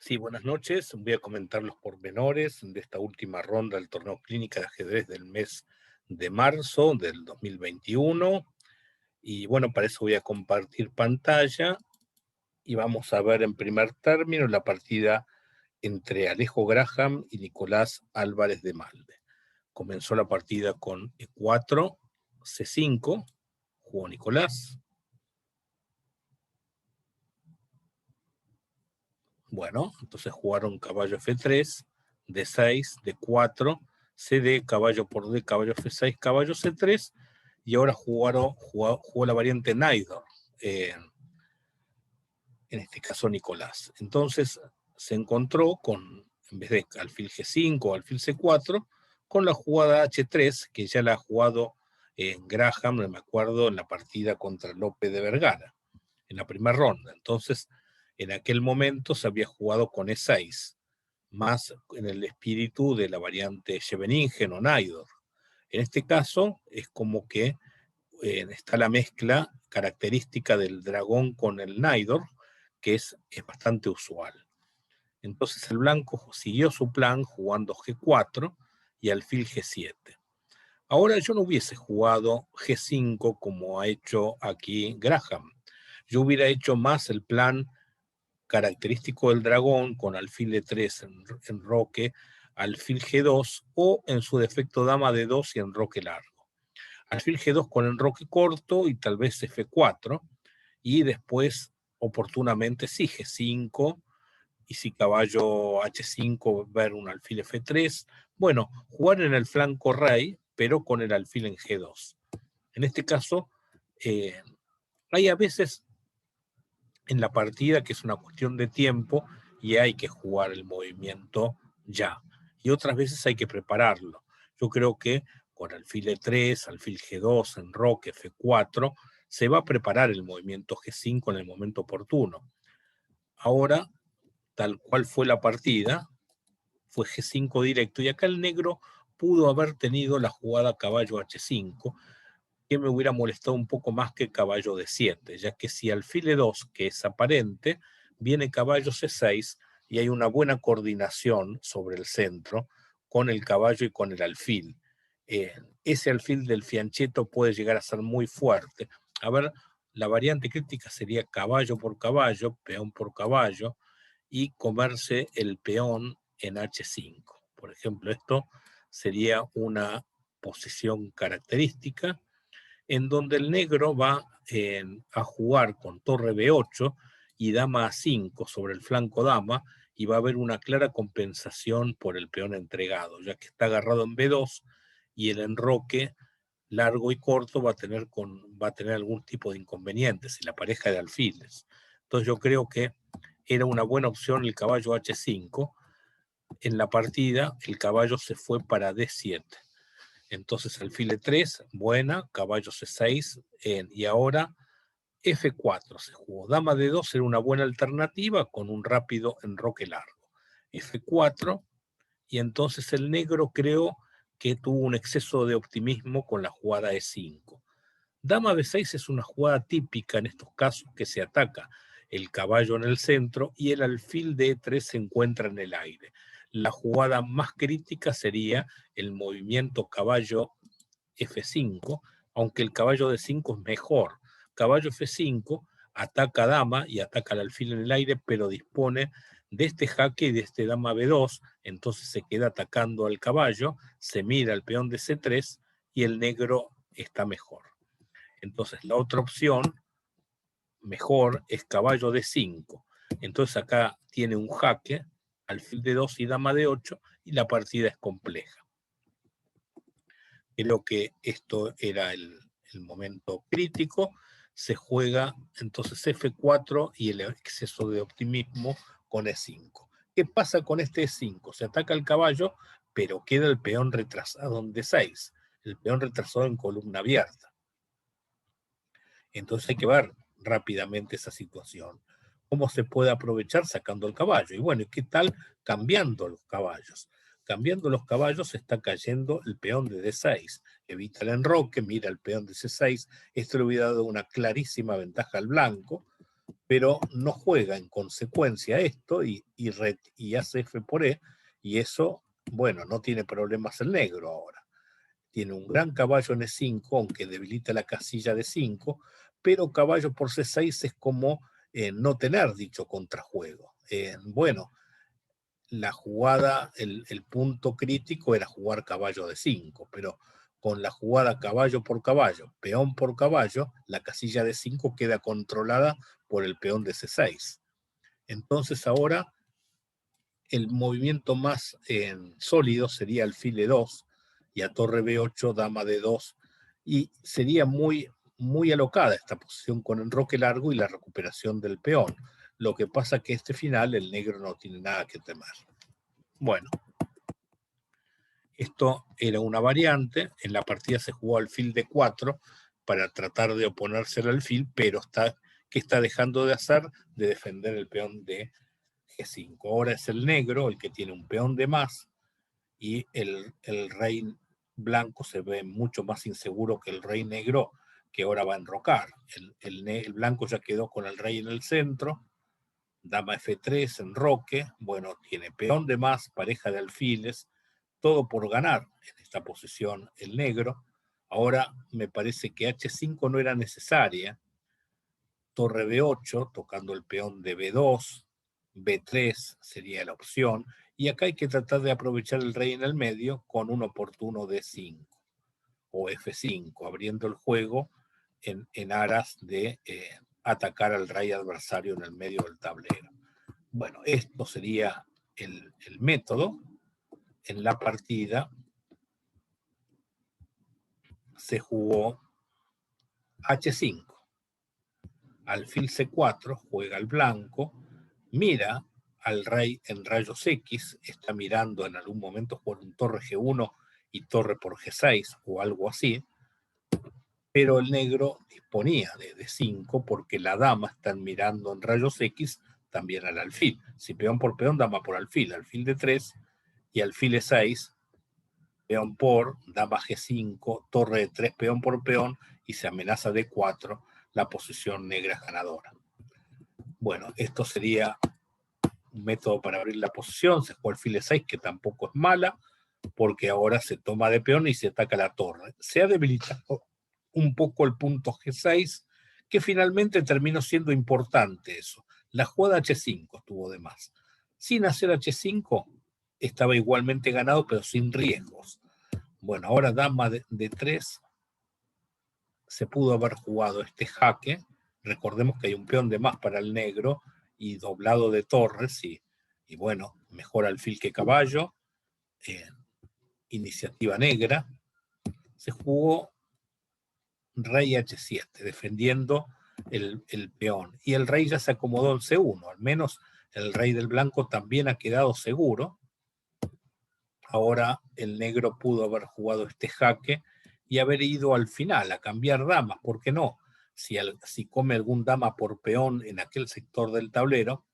Sí, buenas noches. Voy a comentar los pormenores de esta última ronda del torneo clínica de ajedrez del mes de marzo del 2021. Y bueno, para eso voy a compartir pantalla y vamos a ver en primer término la partida entre Alejo Graham y Nicolás Álvarez de Malde. Comenzó la partida con E4, C5, jugó Nicolás. Bueno, entonces jugaron caballo F3, D6, D4, CD, caballo por D, caballo F6, caballo C3, y ahora jugó la variante Naidor, en este caso Nicolás. Entonces se encontró con, en vez de alfil G5 o alfil C4, con la jugada H3, que ya la ha jugado Graham, no me acuerdo, en la partida contra López de Vergara, en la primera ronda. Entonces, en aquel momento se había jugado con E6, más en el espíritu de la variante Scheveningen o Naidor. En este caso, es como que está la mezcla característica del dragón con el Naidor, que es bastante usual. Entonces el blanco siguió su plan jugando G4 y alfil G7. Ahora yo no hubiese jugado G5 como ha hecho aquí Graham. Yo hubiera hecho más el plan característico del dragón con alfil E3 enroque, alfil G2 o en su defecto dama D2 y enroque largo. Alfil G2 con enroque corto y tal vez F4 y después oportunamente sí G5 y si caballo H5 ver un alfil F3. Bueno, jugar en el flanco rey pero con el alfil en G2. En este caso, hay a veces en la partida que es una cuestión de tiempo y hay que jugar el movimiento ya. Y otras veces hay que prepararlo. Yo creo que con alfil E3, alfil G2, enroque, F4, se va a preparar el movimiento G5 en el momento oportuno. Ahora, tal cual fue la partida, fue G5 directo y acá el negro pudo haber tenido la jugada caballo H5, que me hubiera molestado un poco más que caballo D7, ya que si alfil E2, que es aparente, viene caballo C6 y hay una buena coordinación sobre el centro con el caballo y con el alfil. Ese alfil del fianchetto puede llegar a ser muy fuerte. A ver, la variante crítica sería caballo por caballo, peón por caballo, y comerse el peón en H5. Por ejemplo, esto sería una posición característica en donde el negro va a jugar con torre B8 y dama A5 sobre el flanco dama, y va a haber una clara compensación por el peón entregado, ya que está agarrado en B2 y el enroque largo y corto va a tener algún tipo de inconvenientes y la pareja de alfiles. Entonces yo creo que era una buena opción el caballo H5. En la partida el caballo se fue para D7. Entonces alfil E3, buena, caballo C6, y ahora F4 se jugó. Dama D2 era una buena alternativa con un rápido enroque largo. F4, y entonces el negro creo que tuvo un exceso de optimismo con la jugada E5. Dama B6 es una jugada típica en estos casos que se ataca el caballo en el centro y el alfil de E3 se encuentra en el aire. La jugada más crítica sería el movimiento caballo F5, aunque el caballo D5 es mejor. Caballo F5 ataca a dama y ataca al alfil en el aire, pero dispone de este jaque y de este dama B2, entonces se queda atacando al caballo, se mira al peón de C3 y el negro está mejor. Entonces la otra opción mejor es caballo D5. Entonces acá tiene un jaque, alfil D2 y dama D8 y la partida es compleja. Creo que esto era el momento crítico. Se juega entonces F4 y el exceso de optimismo con E5. ¿Qué pasa con este E5? Se ataca el caballo, pero queda el peón retrasado en D6, el peón retrasado en columna abierta. Entonces hay que ver rápidamente esa situación. ¿Cómo se puede aprovechar sacando el caballo? Y bueno, ¿qué tal cambiando los caballos? Cambiando los caballos está cayendo el peón de D6. Evita el enroque, mira el peón de C6. Esto le hubiera dado una clarísima ventaja al blanco. pero no juega en consecuencia esto y hace F por E, y eso, bueno, no tiene problemas el negro ahora. Tiene un gran caballo en E5, aunque debilita la casilla de 5, pero caballo por C6 es como no tener dicho contrajuego. Bueno, la jugada, el punto crítico era jugar caballo de 5, pero con la jugada caballo por caballo, peón por caballo, la casilla de 5 queda controlada por el peón de C6. Entonces ahora el movimiento más sólido sería alfil E2 y a torre B8, dama D2, y sería muy alocada esta posición con enroque largo y la recuperación del peón. Lo que pasa que este final el negro no tiene nada que temer. Bueno, esto era una variante. En la partida se jugó alfil D4 para tratar de oponerse al alfil, pero ¿qué está dejando de hacer? De defender el peón de G5. Ahora es el negro el que tiene un peón de más y el rey blanco se ve mucho más inseguro que el rey negro, que ahora va a enrocar. El blanco ya quedó con el rey en el centro, dama F3, enroque, bueno, tiene peón de más, pareja de alfiles, todo por ganar en esta posición el negro. Ahora me parece que H5 no era necesaria, torre B8, tocando el peón de B2, B3 sería la opción, y acá hay que tratar de aprovechar el rey en el medio con un oportuno D5 o F5, abriendo el juego en aras de atacar al rey adversario en el medio del tablero. Bueno, esto sería el método. En la partida se jugó H5, alfil C4, juega el blanco, mira al rey en rayos X, está mirando en algún momento por un torre G1 y torre por G6 o algo así, pero el negro disponía de D5 porque la dama está mirando en rayos X también al alfil. Si peón por peón, dama por alfil, alfil D3 y alfil E6, peón por, dama G5, torre D3, peón por peón y se amenaza D4, la posición negra es ganadora. Bueno, esto sería un método para abrir la posición. Se juega alfil E6, que tampoco es mala, porque ahora se toma de peón y se ataca la torre. Se ha debilitado un poco el punto G6, que finalmente terminó siendo importante eso. La jugada H5 estuvo de más. Sin hacer H5 estaba igualmente ganado, pero sin riesgos. Bueno, ahora dama de 3 se pudo haber jugado este jaque. Recordemos que hay un peón de más para el negro y doblado de torres y bueno, mejor alfil que caballo. Iniciativa negra. Se jugó rey H7, defendiendo el peón. Y el rey ya se acomodó en C1, al menos el rey del blanco también ha quedado seguro. Ahora el negro pudo haber jugado este jaque y haber ido al final a cambiar damas, ¿por qué no? Si come algún dama por peón en aquel sector del tablero,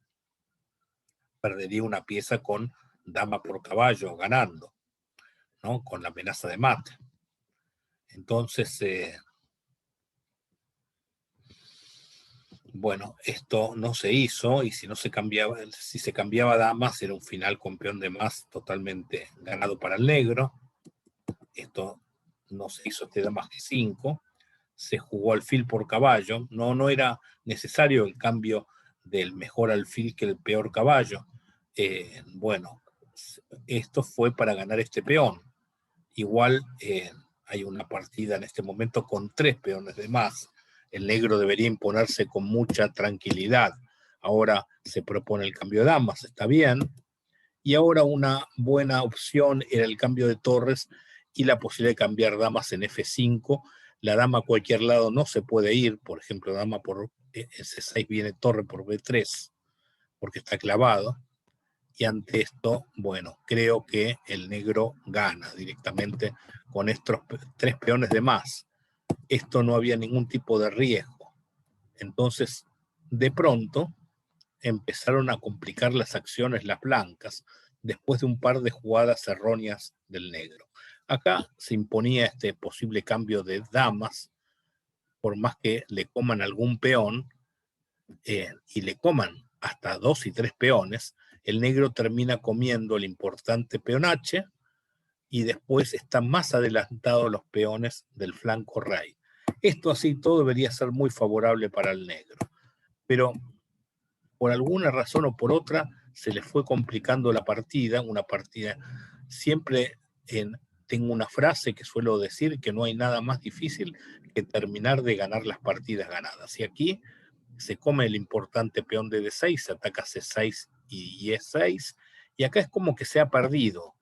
perdería una pieza con dama por caballo ganando, ¿no? Con la amenaza de mate. Entonces, bueno, esto no se hizo y si se cambiaba damas era un final con peón de más totalmente ganado para el negro. Esto no se hizo, este dama G5, se jugó alfil por caballo, no era necesario el cambio del mejor alfil que el peor caballo. Bueno, esto fue para ganar este peón. Igual hay una partida en este momento con 3 peones de más. El negro debería imponerse con mucha tranquilidad. Ahora se propone el cambio de damas, está bien. Y ahora una buena opción era el cambio de torres y la posibilidad de cambiar damas en F5. La dama a cualquier lado no se puede ir, por ejemplo, dama por S6 viene torre por B3, porque está clavado. Y ante esto, bueno, creo que el negro gana directamente con estos 3 peones de más. Esto no había ningún tipo de riesgo. Entonces, de pronto, empezaron a complicar las acciones las blancas después de un par de jugadas erróneas del negro. Acá se imponía este posible cambio de damas, por más que le coman algún peón, y le coman hasta 2 y 3 peones, el negro termina comiendo el importante peón H y después están más adelantados los peones del flanco rey. Esto así todo debería ser muy favorable para el negro, pero por alguna razón o por otra se le fue complicando la partida, una partida siempre tengo una frase que suelo decir que no hay nada más difícil que terminar de ganar las partidas ganadas. Y aquí se come el importante peón de D6, se ataca C6 y E6, y acá es como que se ha perdido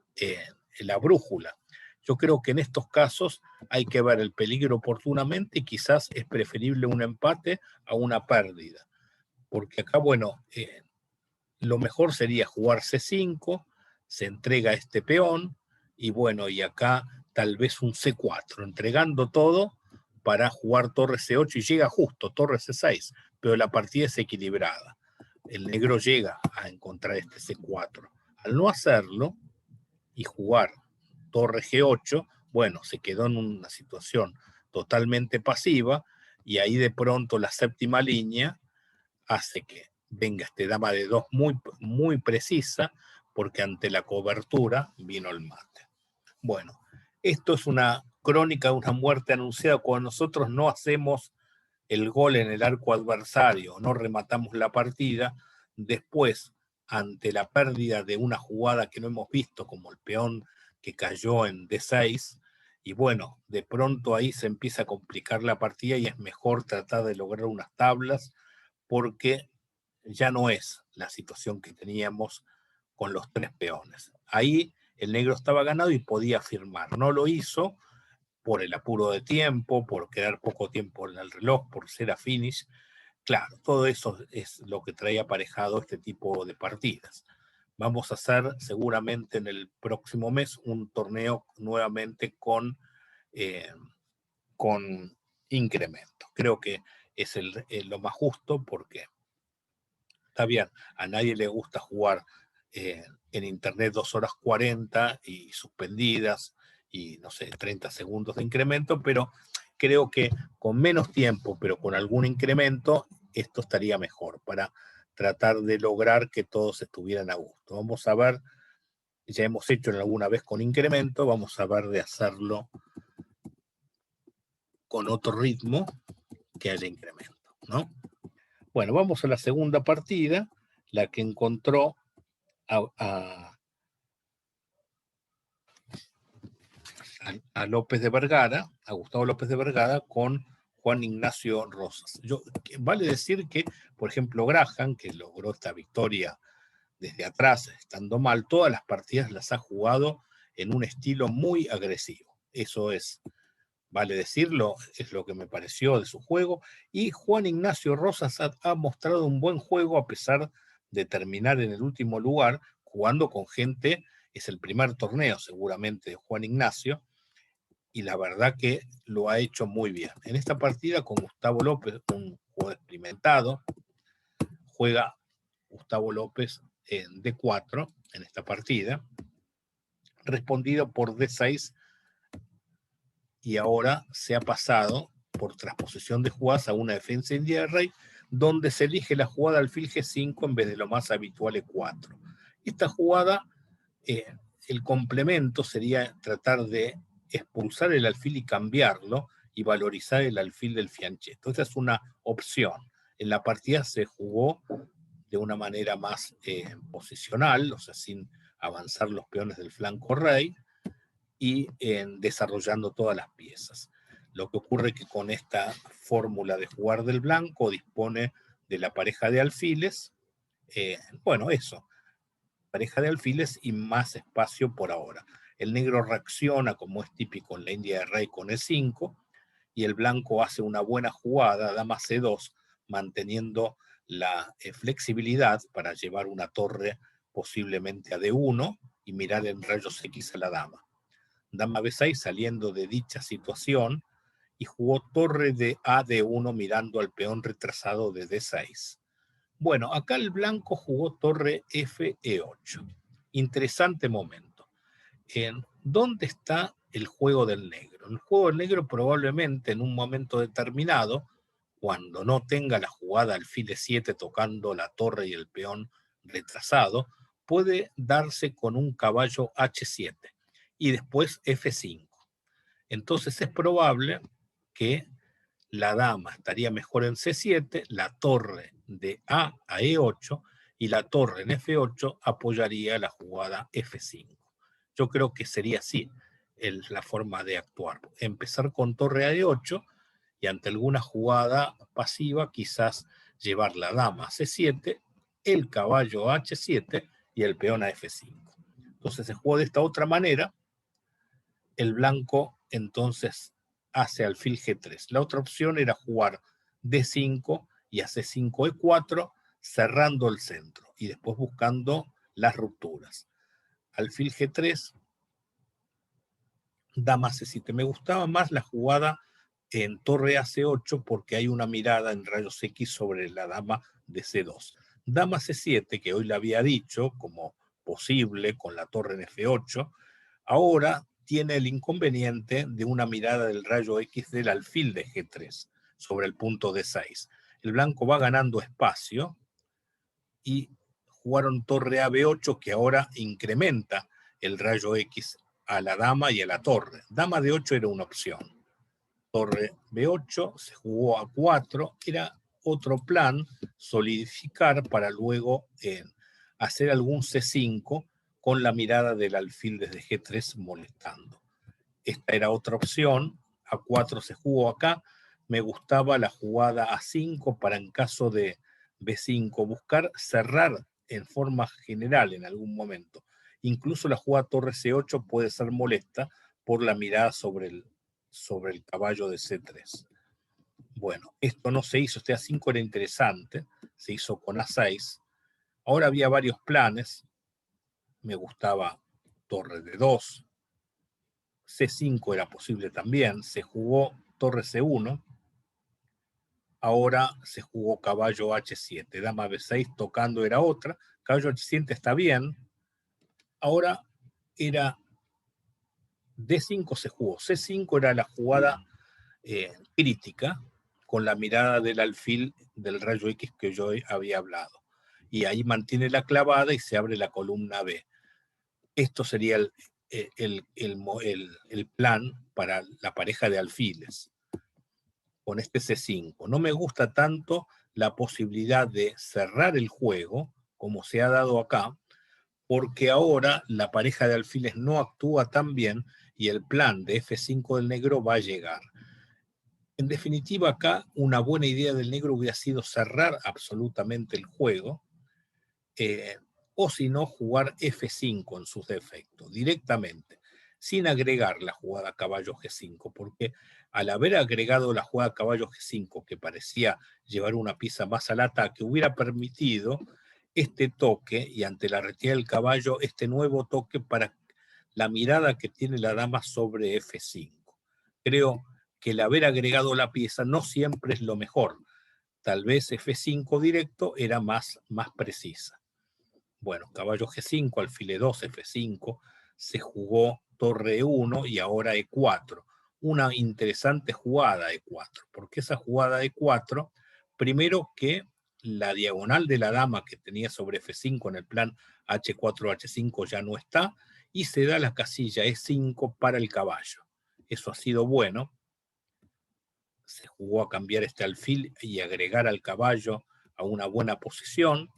la brújula. Yo creo que en estos casos hay que ver el peligro oportunamente y quizás es preferible un empate a una pérdida. Porque acá, bueno, lo mejor sería jugar C5, se entrega este peón, y bueno, y acá tal vez un C4, entregando todo para jugar torre C8 y llega justo, torre C6, pero la partida es equilibrada. El negro llega a encontrar este C4. Al no hacerlo y jugar torre G8, bueno, se quedó en una situación totalmente pasiva y ahí de pronto la séptima línea hace que venga este dama de 2 muy, muy precisa, porque ante la cobertura vino el mate. Bueno, esto es una crónica de una muerte anunciada. Cuando nosotros no hacemos el gol en el arco adversario, no rematamos la partida, después, ante la pérdida de una jugada que no hemos visto, como el peón que cayó en D6, y bueno, de pronto ahí se empieza a complicar la partida y es mejor tratar de lograr unas tablas, porque ya no es la situación que teníamos con los 3 peones. Ahí el negro estaba ganado y podía firmar. No lo hizo por el apuro de tiempo, por quedar poco tiempo en el reloj, por ser a finish. Claro, todo eso es lo que trae aparejado este tipo de partidas. Vamos a hacer seguramente en el próximo mes un torneo nuevamente con incremento. Creo que es lo más justo, porque está bien, a nadie le gusta jugar en internet 2 horas 40 y suspendidas y no sé, 30 segundos de incremento, pero creo que con menos tiempo, pero con algún incremento, esto estaría mejor para tratar de lograr que todos estuvieran a gusto. Vamos a ver, ya hemos hecho alguna vez con incremento, vamos a ver de hacerlo con otro ritmo que haya incremento, ¿no? Bueno, vamos a la segunda partida, la que encontró a López de Vergara, a Gustavo López de Vergara, con Juan Ignacio Rosas. Vale decir que, por ejemplo, Graham, que logró esta victoria desde atrás, estando mal, todas las partidas las ha jugado en un estilo muy agresivo. Eso es, vale decirlo, es lo que me pareció de su juego. Y Juan Ignacio Rosas ha mostrado un buen juego a pesar de terminar en el último lugar, jugando con gente, es el primer torneo seguramente de Juan Ignacio, y la verdad que lo ha hecho muy bien. En esta partida con Gustavo López, un juego experimentado, juega Gustavo López en D4 en esta partida, respondido por D6, y ahora se ha pasado por transposición de jugadas a una defensa india de rey, donde se elige la jugada alfil G5 en vez de lo más habitual E4. Esta jugada, el complemento sería tratar de expulsar el alfil y cambiarlo y valorizar el alfil del fianchetto. Esta es una opción. En la partida se jugó de una manera más posicional, o sea, sin avanzar los peones del flanco rey, y desarrollando todas las piezas. Lo que ocurre es que con esta fórmula de jugar del blanco dispone de la pareja de alfiles, bueno, eso, pareja de alfiles y más espacio por ahora. El negro reacciona, como es típico en la India de rey, con E5, y el blanco hace una buena jugada, dama C2, manteniendo la flexibilidad para llevar una torre posiblemente a D1 y mirar en rayos X a la dama. Dama B6 saliendo de dicha situación y jugó torre de A D1 mirando al peón retrasado de D6. Bueno, acá el blanco jugó torre F E8. Interesante momento. ¿Dónde está el juego del negro? El juego del negro probablemente en un momento determinado, cuando no tenga la jugada alfil E7 tocando la torre y el peón retrasado, puede darse con un caballo H7 y después F5. Entonces es probable que la dama estaría mejor en C7, la torre de A E8 y la torre en F8 apoyaría la jugada F5. Yo creo que sería así la forma de actuar. Empezar con torre a E8 y ante alguna jugada pasiva quizás llevar la dama a C7, el caballo a H7 y el peón a F5. Entonces se jugó de esta otra manera. El blanco entonces hace alfil G3. La otra opción era jugar D5 y a C5 E4, cerrando el centro y después buscando las rupturas. Alfil G3, dama C7. Me gustaba más la jugada en torre a C8 porque hay una mirada en rayos X sobre la dama de C2. Dama C7, que hoy le había dicho como posible con la torre en F8, ahora tiene el inconveniente de una mirada del rayo X del alfil de G3 sobre el punto D6. El blanco va ganando espacio y jugaron torre a B8 que ahora incrementa el rayo X a la dama y a la torre. Dama de 8 era una opción. Torre B8 se jugó a 4, era otro plan, solidificar para luego hacer algún C5 con la mirada del alfil desde G3 molestando. Esta era otra opción, A4 se jugó acá, me gustaba la jugada A5 para en caso de B5, buscar cerrar en forma general en algún momento. Incluso la jugada torre C8 puede ser molesta por la mirada sobre el caballo de C3. Bueno, esto no se hizo, este A5 era interesante, se hizo con A6. Ahora había varios planes, me gustaba torre de 2, C5 era posible también, se jugó torre C1, ahora se jugó caballo H7, dama B6 tocando era otra, caballo H7 está bien, ahora era D5 se jugó, C5 era la jugada crítica con la mirada del alfil del rayo X que yo había hablado. Y ahí mantiene la clavada y se abre la columna B. Esto sería el plan para la pareja de alfiles con este C5. No me gusta tanto la posibilidad de cerrar el juego, como se ha dado acá, porque ahora la pareja de alfiles no actúa tan bien y el plan de F5 del negro va a llegar. En definitiva, acá una buena idea del negro hubiera sido cerrar absolutamente el juego, o si no, jugar F5 en sus defectos, directamente, sin agregar la jugada caballo G5, porque al haber agregado la jugada caballo G5, que parecía llevar una pieza más al ataque, hubiera permitido este toque, y ante la retirada del caballo, este nuevo toque para la mirada que tiene la dama sobre F5. Creo que el haber agregado la pieza no siempre es lo mejor. Tal vez F5 directo era más precisa. Bueno, caballo G5, alfil E2, F5, se jugó torre E1 y ahora E4. Una interesante jugada E4, porque esa jugada E4, primero que la diagonal de la dama que tenía sobre F5 en el plan H4, H5 ya no está, y se da la casilla E5 para el caballo. Eso ha sido bueno. Se jugó a cambiar este alfil y agregar al caballo a una buena posición,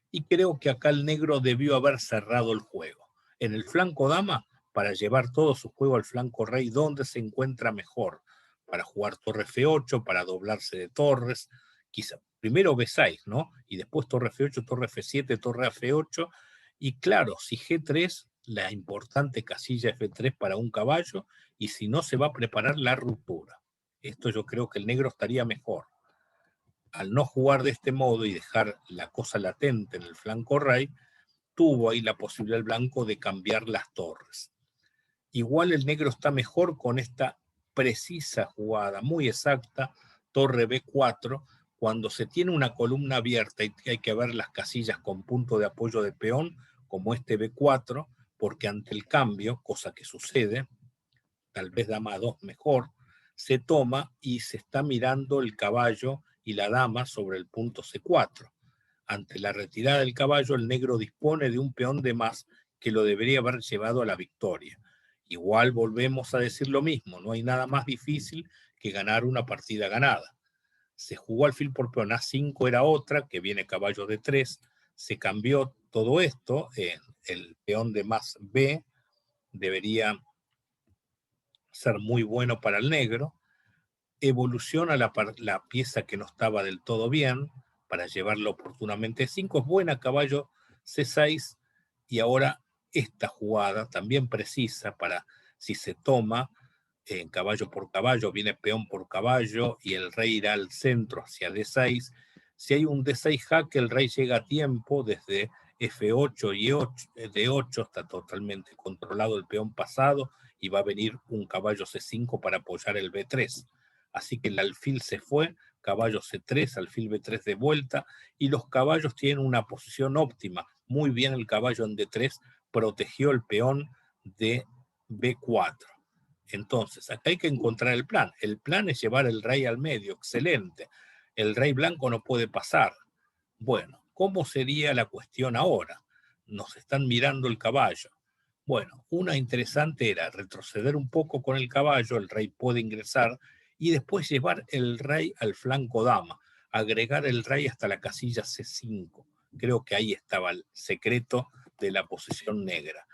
y creo que acá el negro debió haber cerrado el juego. En el flanco dama, para llevar todo su juego al flanco rey, donde se encuentra mejor, para jugar torre F8, para doblarse de torres, quizá primero B6, ¿no? Y después torre F8, torre F7, torre F8, y claro, si G3, la importante casilla F3 para un caballo, y si no, se va a preparar la ruptura. Esto yo creo que el negro estaría mejor. Al no jugar de este modo y dejar la cosa latente en el flanco rey, tuvo ahí la posibilidad el blanco de cambiar las torres. Igual el negro está mejor con esta precisa jugada, muy exacta, torre B4, cuando se tiene una columna abierta y hay que ver las casillas con punto de apoyo de peón, como este B4, porque ante el cambio, cosa que sucede, tal vez dama 2 mejor, se toma y se está mirando el caballo y la dama sobre el punto C4. Ante la retirada del caballo, el negro dispone de un peón de más que lo debería haber llevado a la victoria. Igual volvemos a decir lo mismo, no hay nada más difícil que ganar una partida ganada. Se jugó alfil por peón, A5 era otra, que viene caballo de 3, se cambió todo esto, el peón de más B debería ser muy bueno para el negro, evoluciona la pieza que no estaba del todo bien para llevarlo oportunamente. 5 es buena, caballo C6, y ahora esta jugada también precisa para si se toma en caballo por caballo, viene peón por caballo y el rey irá al centro hacia D6. Si hay un D6 jaque, el rey llega a tiempo desde F8 y D8, está totalmente controlado el peón pasado y va a venir un caballo C5 para apoyar el B3. Así que el alfil se fue, caballo C3, alfil B3 de vuelta, y los caballos tienen una posición óptima. Muy bien el caballo en D3, protegió el peón de B4. Entonces, acá hay que encontrar el plan. El plan es llevar el rey al medio, excelente. El rey blanco no puede pasar. Bueno, ¿cómo sería la cuestión ahora? Nos están mirando el caballo. Bueno, una interesante era retroceder un poco con el caballo, el rey puede ingresar, y después llevar el rey al flanco dama, agregar el rey hasta la casilla C5. Creo que ahí estaba el secreto de la posición negra.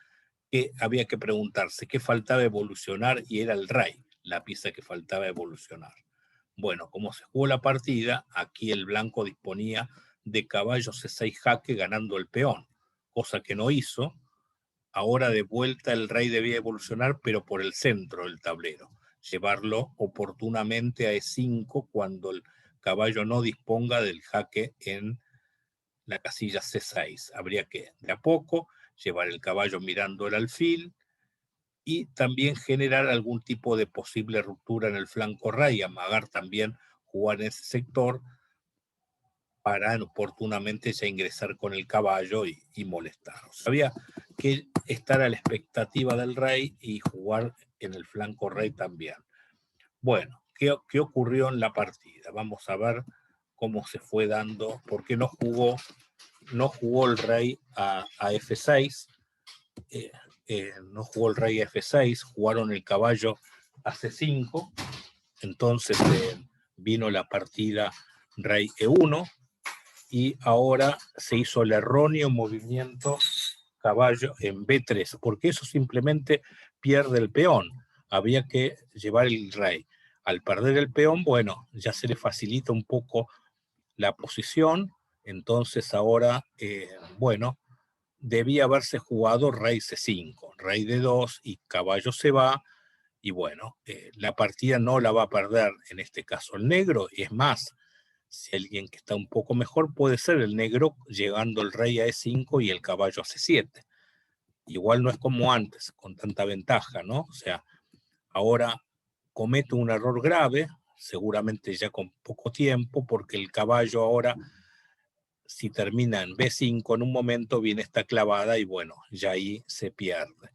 Que había que preguntarse qué faltaba evolucionar y era el rey, la pieza que faltaba evolucionar. Bueno, como se jugó la partida, aquí el blanco disponía de caballo C6 jaque ganando el peón, cosa que no hizo. Ahora de vuelta el rey debía evolucionar, pero por el centro del tablero, llevarlo oportunamente a E5 cuando el caballo no disponga del jaque en la casilla C6. Habría que, de a poco, llevar el caballo mirando el alfil y también generar algún tipo de posible ruptura en el flanco rey, amagar también jugar en ese sector para oportunamente ya ingresar con el caballo y molestar. O sea, había que estar a la expectativa del rey y jugar en el flanco rey también. Bueno, ¿qué ocurrió en la partida? Vamos a ver cómo se fue dando, por qué no jugó el rey a F6, no jugó el rey a F6, jugaron el caballo a C5, entonces vino la partida rey E1, y ahora se hizo el erróneo movimiento caballo en B3, porque eso simplemente pierde el peón. Había que llevar el rey. Al perder el peón, bueno, ya se le facilita un poco la posición, entonces ahora, bueno, debía haberse jugado rey C5, rey D2 y caballo se va, y bueno, la partida no la va a perder en este caso el negro, y es más, si alguien que está un poco mejor puede ser el negro llegando el rey a E5 y el caballo a C7. Igual no es como antes, con tanta ventaja, ¿no? O sea, ahora comete un error grave, seguramente ya con poco tiempo, porque el caballo ahora, si termina en B5, en un momento viene esta clavada y bueno, ya ahí se pierde.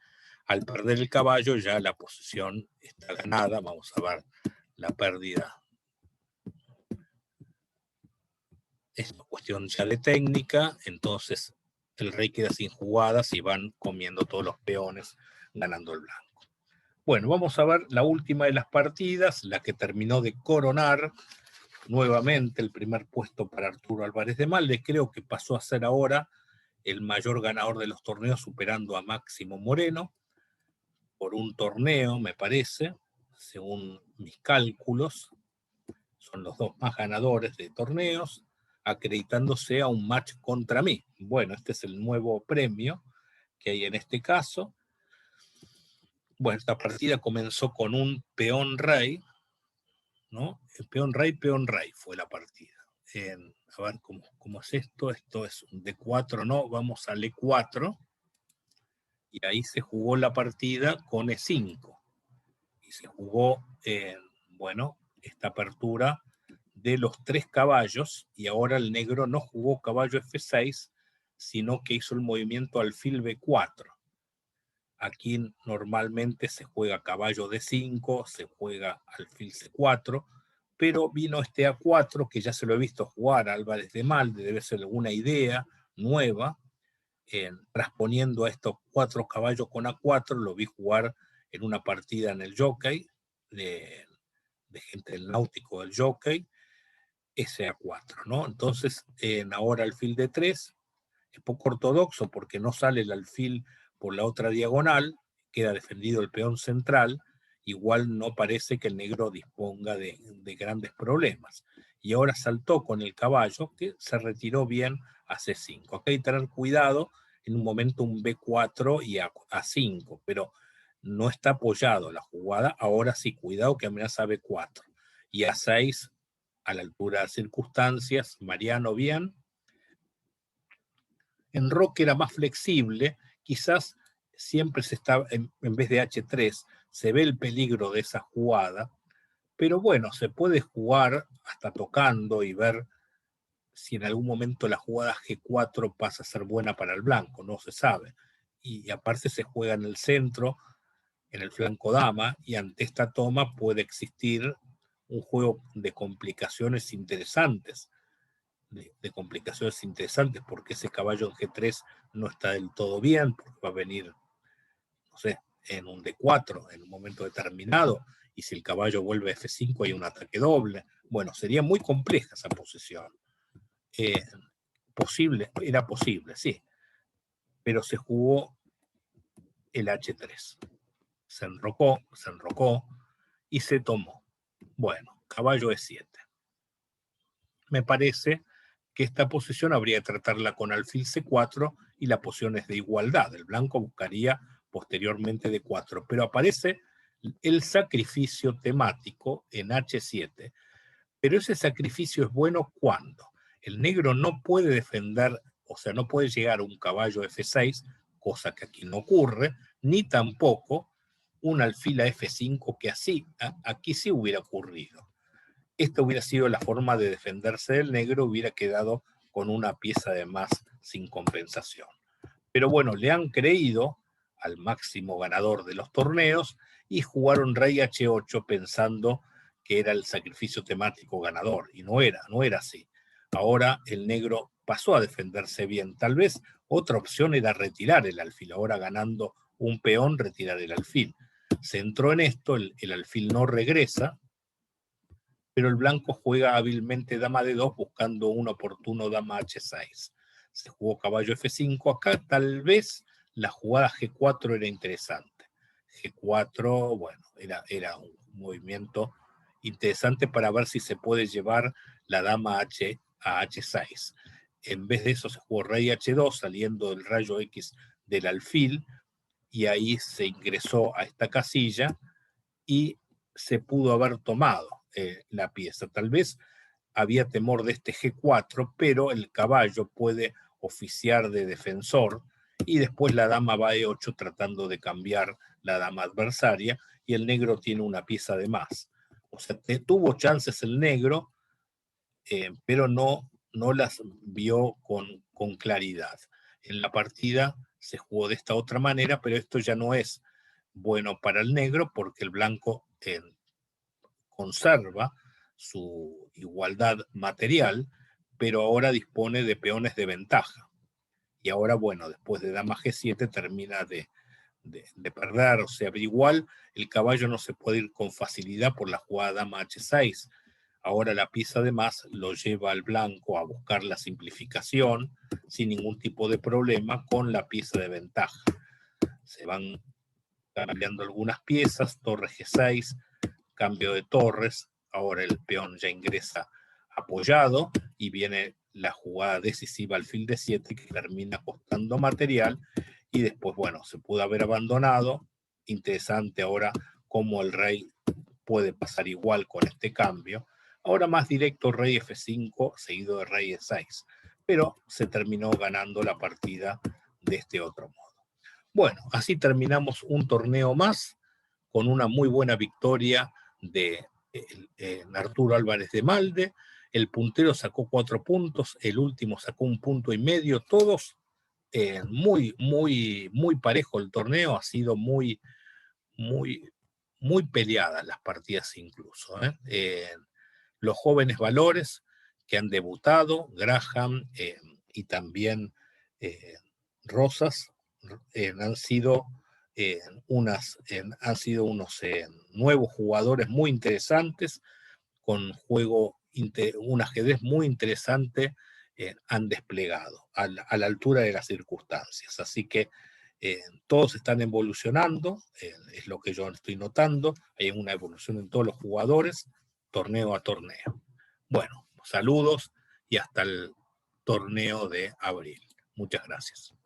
Al perder el caballo ya la posición está ganada, vamos a ver la pérdida. Es una cuestión ya de técnica, entonces el rey queda sin jugadas y van comiendo todos los peones, ganando el blanco. Bueno, vamos a ver la última de las partidas, la que terminó de coronar nuevamente el primer puesto para Arturo Álvarez de Malde. Creo que pasó a ser ahora el mayor ganador de los torneos, superando a Máximo Moreno por un torneo, me parece, según mis cálculos. Son los dos más ganadores de torneos, acreditándose a un match contra mí. Bueno, este es el nuevo premio que hay en este caso. Bueno, esta partida comenzó con un peón rey, ¿no? Peón rey fue la partida. A ver cómo es esto. Esto es un D4, no, vamos al E4. Y ahí se jugó la partida con E5. Y se jugó, bueno, esta apertura de los 3 caballos, y ahora el negro no jugó caballo F6, sino que hizo el movimiento alfil B4. Aquí normalmente se juega caballo D5, se juega alfil C4, pero vino este A4 que ya se lo he visto jugar a Álvarez de Malde, debe ser alguna idea nueva, transponiendo a estos 4 caballos con A4, lo vi jugar en una partida en el Jockey, de gente del náutico del Jockey, ese A4, ¿no? Entonces, ahora alfil D3, es poco ortodoxo porque no sale el alfil por la otra diagonal, queda defendido el peón central, igual no parece que el negro disponga de grandes problemas. Y ahora saltó con el caballo, que se retiró bien a C5. Acá hay que tener cuidado, en un momento un B4 y A5, pero no está apoyado la jugada. Ahora sí, cuidado que amenaza B4. Y A6, a la altura de circunstancias, Mariano bien. En rock era más flexible, quizás siempre se está, en vez de H3, se ve el peligro de esa jugada, pero bueno, se puede jugar hasta tocando y ver si en algún momento la jugada G4 pasa a ser buena para el blanco, no se sabe. Y aparte se juega en el centro, en el flanco dama, y ante esta toma puede existir un juego de complicaciones interesantes de complicaciones interesantes, porque ese caballo en G3 no está del todo bien, porque va a venir, no sé, en un D4 en un momento determinado, y si el caballo vuelve a F5 hay un ataque doble. Bueno, sería muy compleja esa posición. Posible, era posible, sí, pero se jugó el H3. Se enrocó y se tomó. Bueno, caballo E7. Me parece que esta posición habría que tratarla con alfil C4 y la posición es de igualdad. El blanco buscaría posteriormente D4, pero aparece el sacrificio temático en H7. Pero ese sacrificio es bueno cuando el negro no puede defender, o sea, no puede llegar a un caballo F6, cosa que aquí no ocurre, ni tampoco un alfil a F5, que aquí sí hubiera ocurrido. Esta hubiera sido la forma de defenderse del negro, hubiera quedado con una pieza de más sin compensación. Pero bueno, le han creído al máximo ganador de los torneos y jugaron rey H8 pensando que era el sacrificio temático ganador, y no era así. Ahora el negro pasó a defenderse bien. Tal vez otra opción era retirar el alfil, ahora ganando un peón, retirar el alfil. Se entró en esto, el alfil no regresa, pero el blanco juega hábilmente dama D2 buscando un oportuno dama H6. Se jugó caballo F5 acá, tal vez la jugada G4 era interesante. G4, bueno, era un movimiento interesante para ver si se puede llevar la dama H a H6. En vez de eso se jugó rey H2 saliendo del rayo X del alfil y ahí se ingresó a esta casilla y se pudo haber tomado la pieza. Tal vez había temor de este G4, pero el caballo puede oficiar de defensor y después la dama va a E8 tratando de cambiar la dama adversaria y el negro tiene una pieza de más. O sea, tuvo chances el negro, pero no las vio con claridad. En la partida se jugó de esta otra manera, pero esto ya no es bueno para el negro porque el blanco conserva su igualdad material, pero ahora dispone de peones de ventaja. Y ahora, bueno, después de dama G7 termina de perder, o sea, igual el caballo no se puede ir con facilidad por la jugada dama H6. Ahora la pieza de más lo lleva al blanco a buscar la simplificación sin ningún tipo de problema con la pieza de ventaja. Se van cambiando algunas piezas, torre G6, cambio de torres, ahora el peón ya ingresa apoyado y viene la jugada decisiva alfil D7 que termina costando material y después, bueno, se pudo haber abandonado. Interesante ahora cómo el rey puede pasar igual con este cambio. Ahora más directo rey F5 seguido de rey E6, pero se terminó ganando la partida de este otro modo. Bueno, así terminamos un torneo más con una muy buena victoria de Arturo Álvarez de Malde. El puntero sacó 4 puntos, el último sacó 1,5 puntos, todos muy parejo el torneo, ha sido muy, muy peleadas las partidas incluso. Los jóvenes valores que han debutado, Graham y también eh, Rosas, han sido, han sido unos nuevos jugadores muy interesantes, con un ajedrez muy interesante, han desplegado a la altura de las circunstancias. Así que todos están evolucionando, es lo que yo estoy notando, hay una evolución en todos los jugadores, torneo a torneo. Bueno, saludos y hasta el torneo de abril. Muchas gracias.